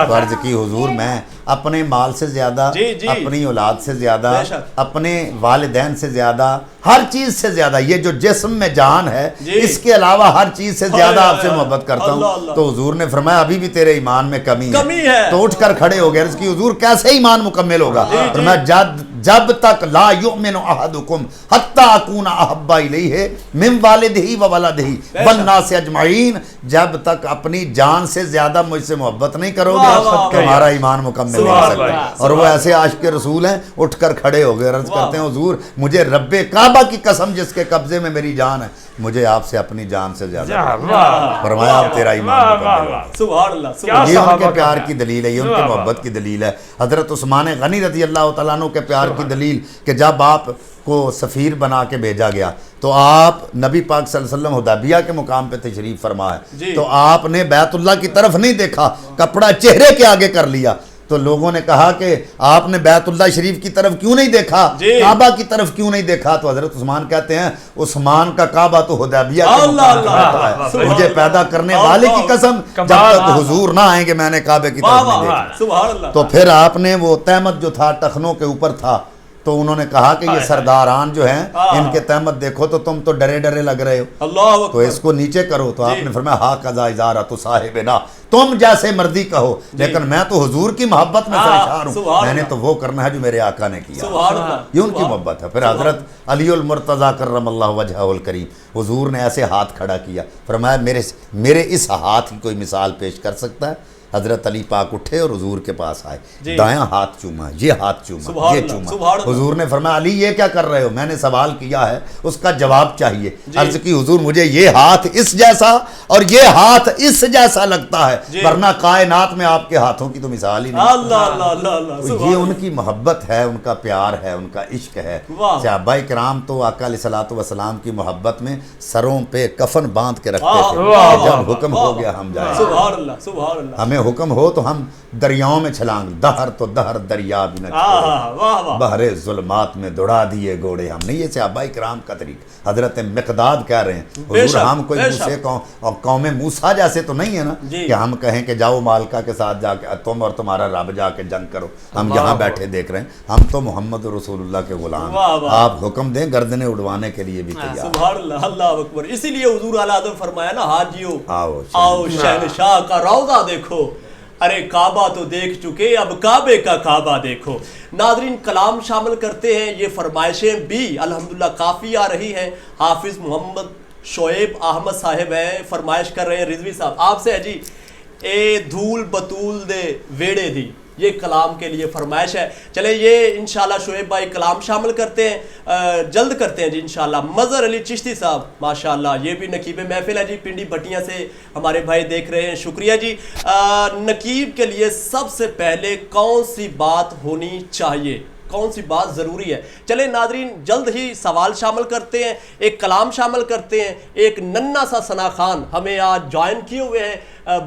تو عرض کی حضور میں اپنے مال سے زیادہ, اپنی اولاد سے زیادہ, اپنے والدین سے زیادہ, ہر چیز سے زیادہ, یہ جو جسم میں جان ہے اس کے علاوہ ہر چیز سے زیادہ آپ سے محبت کرتا ہوں. تو حضور نے فرمایا ابھی بھی تیرے ایمان میں کمی ہے. تو اٹھ کر کھڑے ہو گئے. عرض کی حضور کیسے ایمان مکمل ہوگا؟ فرمایا جب تک لا یؤمن احدکم حتی اکون احب الیہ من والدہ و ولدہ والناس اجمعین, جب تک اپنی جان سے زیادہ مجھ سے محبت نہیں کرو گے تمہارا ایمان مکمل نہیں ہو سکتا. اور وہ ایسے عاشق رسول ہیں, اٹھ کر کھڑے ہو گئے. عرض کرتے ہیں حضور مجھے رب کعبہ کی قسم جس کے قبضے میں میری جان ہے, مجھے آپ سے اپنی جان سے زیادہ. فرمایا اب تیرا ایمان مکمل ہوگا. سبحان اللہ. یہ ان کے پیار کی دلیل ہے, یہ ان کی محبت کی دلیل ہے. حضرت عثمان غنی رضی اللہ تعالیٰ عنہ کے پیار کی دلیل کہ جب آپ کو سفیر بنا کے بھیجا گیا تو آپ نبی پاک صلی اللہ علیہ وسلم حدیبیہ کے مقام پہ تشریف فرما ہے, تو آپ نے بیت اللہ کی طرف نہیں دیکھا, کپڑا چہرے کے آگے کر لیا. تو لوگوں نے کہا کہ آپ نے بیت اللہ شریف کی طرف کیوں نہیں دیکھا, کعبہ کی طرف کیوں نہیں دیکھا؟ تو حضرت عثمان کہتے ہیں عثمان کا کعبہ تو حدیبیہ کے مقام پہ ہے, مجھے پیدا کرنے والے کی قسم جب تک حضور نہ آئیں گے میں نے کعبے کی طرف نہیں دیکھا. تو پھر آپ نے وہ تہمت جو تھا ٹخنوں کے اوپر تھا, تو انہوں نے کہا کہ یہ سرداران جو ہیں ان کے تہمت دیکھو تو تم تو ڈرے ڈرے لگ رہے ہو, تو اس کو نیچے کرو. تو آپ نے فرمایا ہا قضا ازارۃ صاحبنا, تم جیسے مرضی کہو لیکن میں تو حضور کی محبت میں سرشار ہوں, میں نے تو وہ کرنا ہے جو میرے آقا نے کیا. یہ ان کی محبت ہے. پھر حضرت علی المرتضیٰ کرم اللہ وجہہ الکریم, حضور نے ایسے ہاتھ کھڑا کیا, فرمایا میرے اس ہاتھ کی کوئی مثال پیش کر سکتا ہے؟ حضرت علی پاک اٹھے اور حضور کے پاس آئے, دایاں ہاتھ چوما, یہ ہاتھ چوما, یہ چوما. حضور نے فرمایا علی یہ کیا کر رہے ہو؟ میں نے سوال کیا ہے, اس کا جواب چاہیے. عرض کی حضور مجھے یہ ہاتھ اس جیسا اور یہ ہاتھ اس جیسا لگتا ہے, ورنہ کائنات میں آپ کے ہاتھوں کی تو مثال ہی نہیں. یہ ان کی محبت ہے, ان کا پیار ہے, ان کا عشق ہے. صحابہ کرام تو آقا علیہ الصلوۃ والسلام کی محبت میں سروں پہ کفن باندھ کے رکھتے تھے, جب حکم ہو گیا ہم جائیں, ہمیں حکم ہو تو ہم دریاؤں میں چھلانگ, دہر تو دہر دریا بھی نہ چھوڑے, بحر ظلمات میں دوڑا دیے گھوڑے ہم نے. یہ صحابہ کرام کا طریقہ. حضرت مقداد کہہ رہے ہیں حضور ہم کوئی موسیٰ قوم موسیٰ جیسے تو نہیں ہے نا کہ ہم کہیں کہ جاؤ مالکہ کے ساتھ جا کے تم اور تمہارا رب جا کے جنگ کرو, ہم یہاں بیٹھے دیکھ رہے ہیں. ہم تو محمد رسول اللہ کے غلام, آپ حکم دیں گردنیں اڑوانے کے لیے بھی تیار. سبحان اللہ, اللہ اکبر. اسی لیے حضور اعلیٰ حضرت فرمایا نا حاجیو آؤ شہنشاہ کا روضہ دیکھو, ارے کعبہ تو دیکھ چکے اب کعبے کا کعبہ دیکھو. ناظرین کلام شامل کرتے ہیں, یہ فرمائشیں بھی الحمدللہ کافی آ رہی ہیں. حافظ محمد شعیب احمد صاحب ہیں, فرمائش کر رہے ہیں رضوی صاحب آپ سے, جی اے دھول بطول دے ویڑے دی, یہ کلام کے لیے فرمائش ہے. چلے یہ انشاءاللہ شعیب بھائی کلام شامل کرتے ہیں, جلد کرتے ہیں جی انشاءاللہ. مظہر علی چشتی صاحب ماشاءاللہ, یہ بھی نقیب محفل ہے جی, پنڈی بٹیاں سے ہمارے بھائی دیکھ رہے ہیں, شکریہ جی. نقیب کے لیے سب سے پہلے کون سی بات ہونی چاہیے, کون سی بات ضروری ہے؟ چلیں ناظرین جلد ہی سوال شامل کرتے ہیں, ایک کلام شامل کرتے ہیں. ایک ننھا سا ثنا خان ہمیں آج جوائن کیے ہوئے ہیں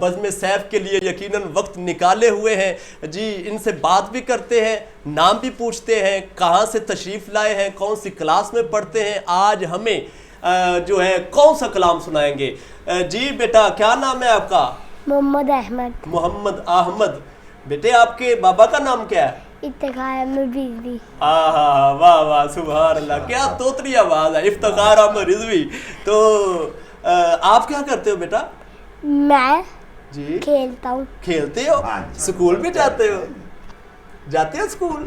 بزم سیف کے لیے, یقیناً وقت نکالے ہوئے ہیں جی. ان سے بات بھی کرتے ہیں, نام بھی پوچھتے ہیں, کہاں سے تشریف لائے ہیں, کون سی کلاس میں پڑھتے ہیں, آج ہمیں جو ہے کون سا کلام سنائیں گے. جی بیٹا کیا نام ہے آپ کا؟ محمد احمد. محمد احمد. بیٹے آپ کے بابا کا نام کیا ہے؟ افتخار احمد رضوی. واہ واہ سبحان اللہ, کیا توتری آواز ہے, افتخار احمد رضوی. تو آپ کیا کرتے ہو بیٹا؟ میں جی کھیلتا ہوں. کھیلتے ہو, اسکول بھی جاتے ہو؟ جاتے ہو اسکول؟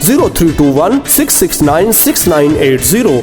0321-669-6980,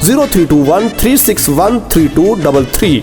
0321-361-3233,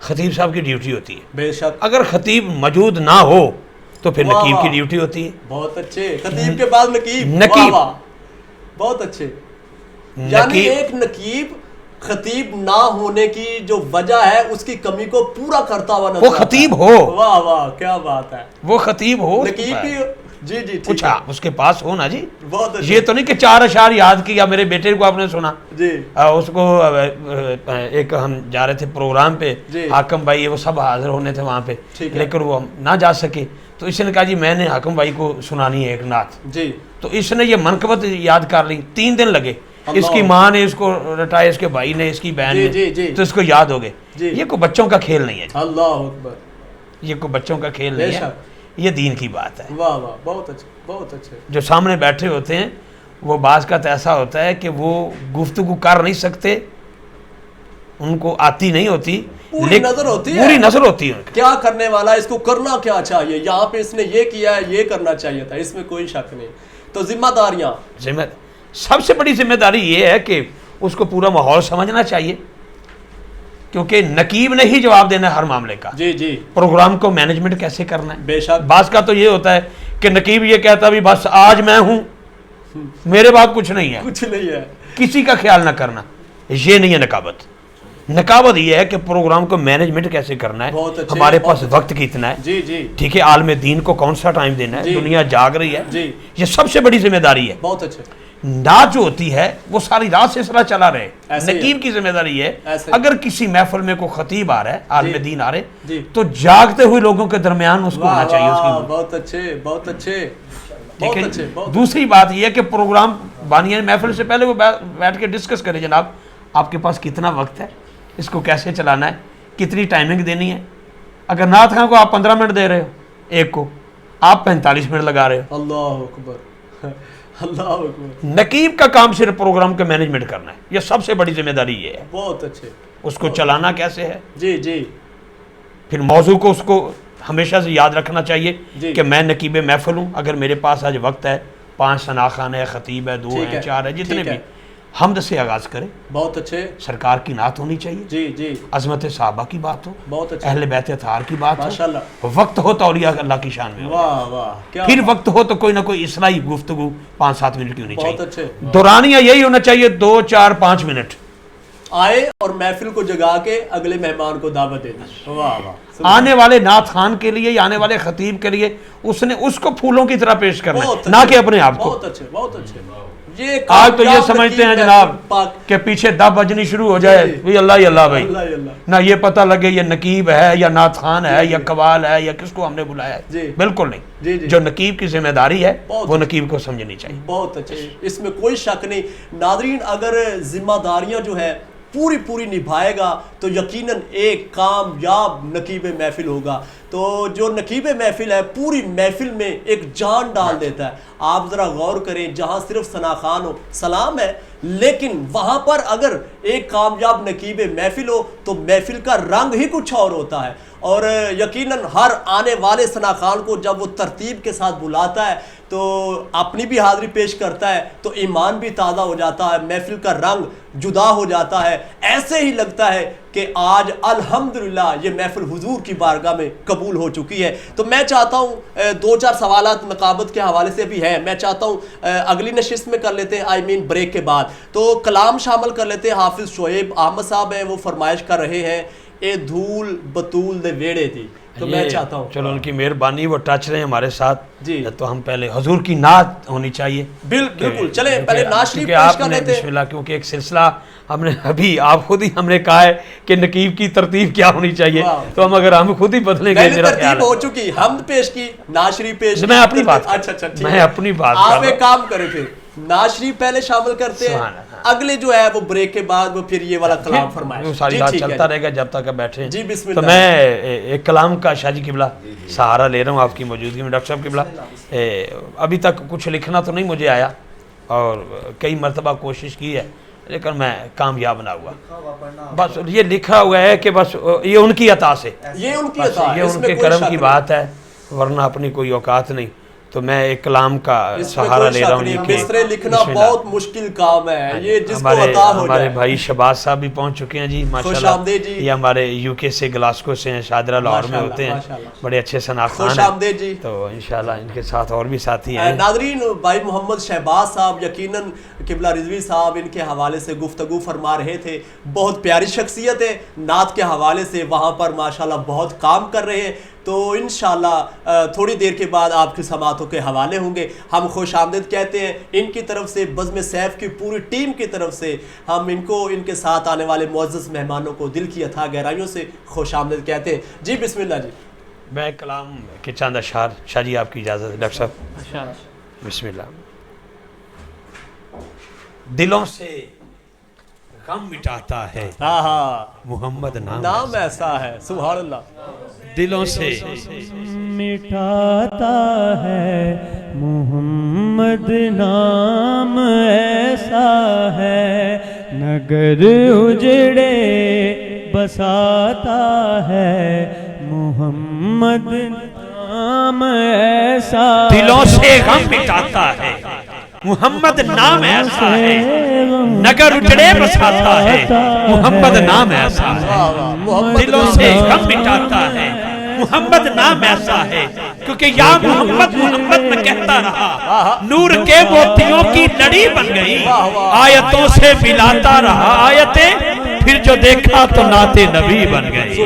خطیب صاحب کی ڈیوٹی ہوتی ہے. بے شک. اگر خطیب موجود نہ ہو تو پھر نقیب کی ڈیوٹی ہوتی ہے. بہت اچھے. خطیب کے بعد نقیب. نقیب. بہت اچھے. یعنی ایک نقیب خطیب نہ ہونے کی جو وجہ ہے اس کی کمی کو پورا کرتا ہوا نظر وہ خطیب ہو. واہ واہ کیا بات ہے. وہ خطیب ہو. نقیب بھی. جی جی کچھ اس کے پاس ہو نا جی. بہت اچھا. یہ تو نہیں کہ 4 اشعار یاد کیا. میرے بیٹے کو آپ نے سنا جی. اس کو ایک ہم جا رہے تھے پروگرام پہ, حاکم بھائی وہ سب حاضر ہونے تھے وہاں پہ, لیکن وہ نہ جا سکے تو اس نے کہا جی میں نے حاکم بھائی کو سنانی ہے ایک نعت. جی. تو اس نے یہ منقبت یاد کر لی. 3 دن لگے. اس کی ماں نے اس کو رٹایا, اس کے بھائی نے, اس کی بہن نے, تو اس کو یاد ہو گئے. یہ کوئی بچوں کا کھیل نہیں ہے. اللہ اکبر. یہ کوئی بچوں کا کھیل نہیں ہے, یہ دین کی بات ہے. واہ واہ بہت اچھے بہت اچھے. جو سامنے بیٹھے ہوتے ہیں وہ بعض کا تو ایسا ہوتا ہے کہ وہ گفتگو کر نہیں سکتے, ان کو آتی نہیں ہوتی, پوری نظر ہوتی ہے. پوری نظر ہوتی ہے کیا کرنے والا ہے, اس کو کرنا کیا چاہیے, یہاں پہ اس نے یہ کیا ہے, یہ کرنا چاہیے تھا, اس میں کوئی شک نہیں. تو ذمہ داریاں, سب سے بڑی ذمہ داری یہ ہے کہ اس کو پورا ماحول سمجھنا چاہیے, کیونکہ نقیب نے ہی جواب دینا ہے ہر معاملے کا. جی جی. پروگرام کو مینجمنٹ کیسے کرنا ہے. بے شک. بعض کا تو یہ ہوتا ہے کہ نقیب یہ کہتا بھی بس آج میں ہوں, میرے بعد کچھ نہیں ہے, کچھ نہیں ہے, کسی کا خیال نہ کرنا. یہ نہیں ہے نقابت. نقابت یہ ہے کہ پروگرام کو مینجمنٹ کیسے کرنا ہے, ہمارے پاس وقت کتنا ہے, جی جی ٹھیک ہے, عالم دین کو کون سا ٹائم دینا ہے, دنیا جاگ رہی ہے, یہ سب سے بڑی ذمہ داری ہے. بہت اچھے. نعت جو ہوتی ہے وہ ساری رات سلسلہ چلا رہے. نقیب کی ذمہ داری ہے اگر کسی محفل میں کوئی خطیب آ رہا ہے, عالم دین آ رہے, تو جاگتے ہوئے لوگوں کے درمیان اس کو ہونا چاہیے اس کی. بہت اچھے بہت اچھے. دوسری بات یہ ہے کہ پروگرام بانیان محفل سے پہلے وہ بیٹھ کے ڈسکس کرے, جناب آپ کے پاس کتنا وقت ہے, اس کو کیسے چلانا ہے, کتنی ٹائمنگ دینی ہے. اگر نعت خواں کو آپ 15 منٹ دے رہے ہو ایک کو, آپ 45 منٹ لگا رہے ہو. اللہ اکبر اللہ اکبر. نقیب کا کام صرف پروگرام کا مینجمنٹ کرنا ہے, یہ سب سے بڑی ذمہ داری یہ ہے. بہت اچھے. اس کو چلانا کیسے ہے. جی جی. پھر موضوع کو اس کو ہمیشہ سے یاد رکھنا چاہیے کہ میں نقیب محفل ہوں, اگر میرے پاس آج وقت ہے, 5 ثناخان ہے, خطیب ہے, 2 ہیں, 4 ہے, جتنے بھی, حمد سے آغاز کرے. بہت اچھے. سرکار کی نعت ہونی چاہیے. جی جی. عظمت صحابہ کی بات ہو, بہت اچھے. اہل بیت اطہار کی بات ہو, ماشاءاللہ. وقت ہو تو اولیاء اللہ کی شان میں ہو. واہ واہ. پھر وقت ہو تو کوئی نہ کوئی اصلاحی گفتگو 5-7 منٹ کی ہونی چاہیے. بہت اچھے. دورانیہ یہی ہونا چاہیے 2, 4, 5 منٹ. آئے اور محفل کو جگا کے اگلے مہمان کو دعوت دے دی. واہ واہ. آنے والے نعت خان کے لیے یا آنے والے خطیب کے لیے اس نے اس کو پھولوں کی طرح پیش کرنا ہے, نہ کہ اپنے آپ کو. بہت اچھے بہت اچھے. آج تو یہ سمجھتے ہیں جناب کہ پیچھے دب بجنی شروع ہو جائے, اللہ اللہ بھائی, نہ یہ پتہ لگے یہ نقیب ہے یا نعت خان ہے یا قوال ہے یا کس کو ہم نے بلایا ہے. بالکل نہیں. جو نقیب کی ذمہ داری ہے وہ نقیب کو سمجھنی چاہیے. بہت اچھے, اس میں کوئی شک نہیں. ناظرین اگر ذمہ داریاں جو ہے پوری نبھائے گا تو یقیناً ایک کامیاب نقیب محفل ہوگا. تو جو نقیب محفل ہے پوری محفل میں ایک جان ڈال دیتا ہے. آپ ذرا غور کریں, جہاں صرف ثناخان ہو سلام ہے, لیکن وہاں پر اگر ایک کامیاب نقیب محفل ہو تو محفل کا رنگ ہی کچھ اور ہوتا ہے. اور یقیناً ہر آنے والے ثناخان کو جب وہ ترتیب کے ساتھ بلاتا ہے تو اپنی بھی حاضری پیش کرتا ہے تو ایمان بھی تازہ ہو جاتا ہے, محفل کا رنگ جدا ہو جاتا ہے. ایسے ہی لگتا ہے کہ آج الحمدللہ یہ محفل حضور کی بارگاہ میں قبول ہو چکی ہے. تو میں چاہتا ہوں 2-4 سوالات نقابت کے حوالے سے بھی ہیں, میں چاہتا ہوں اگلی نشست میں کر لیتے ہیں, بریک کے بعد. تو کلام شامل کر لیتے ہیں. حافظ شعیب احمد صاحب ہیں, وہ فرمائش کر رہے ہیں, اے دھول بطول دے ویڑے تھی. تو میں چاہتا ہوں چلو ان کی مہربانی, وہ ٹچ رہے ہیں ہمارے ساتھ. جی تو ہم پہلے حضور کی نعت ہونی چاہیے. بالکل چلیں پہلے نعت شریف پیش کر لیتے ہیں. بسم اللہ, کیونکہ ایک سلسلہ ہم نے ابھی آپ خود ہی ہم نے کہا ہے کہ نقیب کی ترتیب کیا ہونی چاہیے, تو ہم اگر ہم خود ہی بدلیں گے. میرا ترتیب ہو چکی, حمد پیش کی, نعت شریف پیش کی. میں اپنی بات, اچھا میں اپنی بات, آپ ایک کام کریں, پھر نعت شریف پہلے شامل کرتے ہیں, اگلے جو ہے وہ بریک کے بعد وہ پھر یہ والا کلام فرمائے. ساری رات چلتا رہے گا جب تک بیٹھے. جی بسم اللہ. تو میں ایک کلام کا شاہ جی قبلہ سہارا لے رہا ہوں آپ کی موجودگی میں. ڈاکٹر صاحب قبلہ, ابھی تک کچھ لکھنا تو نہیں مجھے آیا اور کئی مرتبہ کوشش کی ہے, لیکن میں کامیاب نہ ہوا. بس یہ لکھا ہوا ہے کہ بس یہ ان کی عطا سے, یہ ان کی عطا ہے, یہ ان کے کرم کی بات ہے, ورنہ اپنی کوئی اوقات نہیں. تو میں ایک کلام کا سہارا لے رہا ہوں. مصرے لکھنا بہت مشکل کام ہے, یہ جس کو عطا ہو جائے. ہمارے بھائی شہباز صاحب بھی پہنچ چکے ہیں جی ماشاءاللہ. یہ ہمارے یو کے سے گلاسکو سے ہیں, شاہدرہ لاہور میں ہوتے ہیں, بڑے اچھے شناختان ہیں. تو انشاءاللہ ان کے ساتھ اور بھی ساتھی ہیں. ناظرین, بھائی محمد شہباز صاحب یقیناً قبلہ رضوی صاحب ان کے حوالے سے گفتگو فرما رہے تھے. بہت پیاری شخصیت ہے, نعت کے حوالے سے وہاں پر ماشاءاللہ بہت کام کر رہے ہیں. تو انشاءاللہ تھوڑی دیر کے بعد آپ کی سماعتوں کے حوالے ہوں گے. ہم خوش آمدید کہتے ہیں ان کی طرف سے, بزم سیف کی پوری ٹیم کی طرف سے. ہم ان کو, ان کے ساتھ آنے والے معزز مہمانوں کو دل کی اتھاہ گہرائیوں سے خوش آمدید کہتے ہیں. جی بسم اللہ جی. میں کلام کے چند اشعار. شاہ جی آپ کی اجازت ہے ڈاکٹر صاحب. بسم اللہ. دلوں سے غم مٹاتا ہے محمد نام ایسا ہے, سبحان اللہ. دلوں سے مٹاتا ہے محمد نام ایسا ہے, نگر اجڑے بساتا ہے محمد نام ایسا. دلوں سے غم مٹاتا ہے محمد نام ایسا ہے, نگر اجڑے بساتا ہے محمد نام ایسا ہے. دلوں سے غم مٹاتا ہے محمد نام ایسا ہے, کیونکہ یا محمد محمد میں کہتا رہا, نور کے موتیوں کی لڑی بن گئی, آیتوں سے ملاتا رہا آیتیں, پھر جو دیکھا تو نعت نبی بن گئی.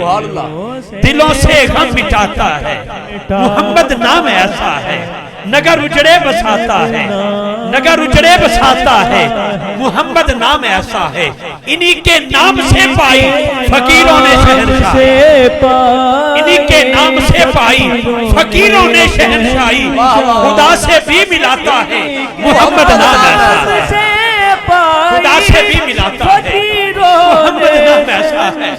دلوں سے غم مٹاتا ہے محمد نام ایسا ہے, نگر اجڑے بساتا ہے, نگر اجڑے بساتا ہے محمد نام ایسا ہے. انہی کے نام سے پائی فقیروں نے شہنشاہی, انہی کے نام سے پائی فقیروں نے شہنشاہی, خدا سے بھی ملاتا ہے محمد نام ایسا ہے, خدا سے بھی ملاتا ہے محمد نام ایسا ہے,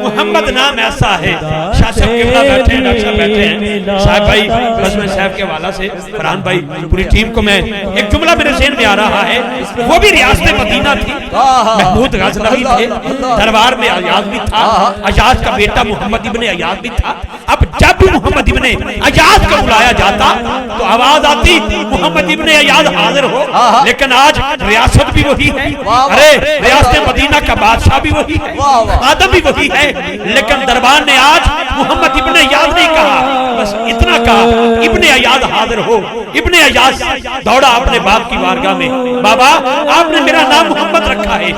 محمد نام ایسا ہے. شاہ صاحب قبلہ بیٹھے ہیں, ڈاکٹر صاحب بیٹھے ہیں, صاحب بھائی بزم صاحب کے والا سے فرحان بھائی پوری ٹیم کو میں ایک جملہ میرے ذہن میں آ رہا ہے. وہ بھی ریاست مدینہ تھی, محمود غزنوی تھے, دربار میں ایاز بھی تھا, ایاز کا بیٹا محمد ابن ایاز بھی تھا. اب جب بھی محمد ابن ایاز کو بلایا جاتا تو آواز آتی محمد ابن ایاز حاضر ہو, لیکن آج ریاست بھی وہی ہے, ارے ریاست مدینہ کا بادشاہ بھی وہی ہے, آدم بھی وہی ہے, لیکن دربار نے آج محمد ابن ایاز نہیں کہا, بس اتنا کہا ابن ایاز حاضر ہو. ابن ایاز دوڑا اپنے باپ کی بارگاہ میں, بابا آپ نے میرا نام محمد رکھا ہے,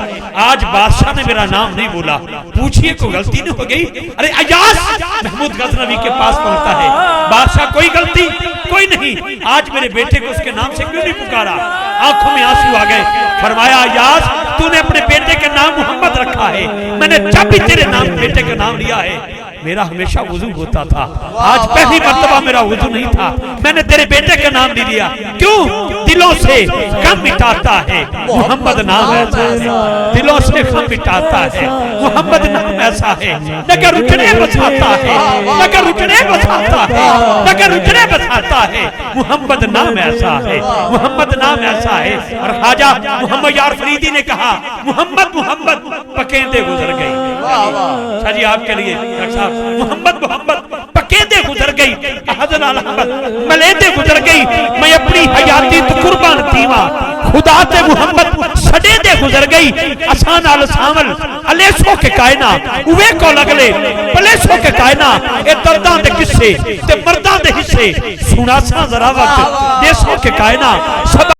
آج بادشاہ نے میرا نام نہیں بولا, پوچھئے کوئی غلطی نہیں ہو گئی. ارے ایاز محمود غزنوی کے پاس پہنچتا ہے, بادشاہ کوئی غلطی کوئی نہیں, آج میرے بیٹے کو اس کے نام سے کیوں نہیں پکارا. آنکھوں میں آنسو آ گئے, فرمایا ایاز تو نے اپنے بیٹے کے نام محمد رکھا ہے, میں نے جب بھی تیرے نام بیٹے کا نام لیا ہے میرا ہمیشہ وضو ہوتا تھا, آج پہلی مرتبہ میرا وضو نہیں تھا, میں نے تیرے بیٹے کا نام نہیں لیا. کیوں؟ دلوں سے غم مٹاتا ہے محمد نام ایسا ہے, دلوں سے غم مٹاتا ہے محمد نام ایسا ہے, نگر اجڑے بساتا ہے, نگر اجڑے بساتا ہے, نگر اجڑے بساتا ہے محمد نام ایسا ہے, محمد نام ایسا ہے. اور خواجہ محمد یار فریدی نے کہا محمد محمد پکیندے گزر گئی. شاہ جی آپ کے لیے ڈاکٹر صاحب, محمد محمد پکیندے گزر گئی, حضر الحمد ملیندے گزر گئی, میں اپنی حیاتی تو قربان تیما خدا تے محمد سڑے دے گزر گئی. آسان آلسامل علیسو کے کائنہ اوے کو لگلے پلیسو کے کائنہ, اے دردان دے کسے تے مردان دے حصے, سنا سا ذرا وقت دیسو کے کائنہ.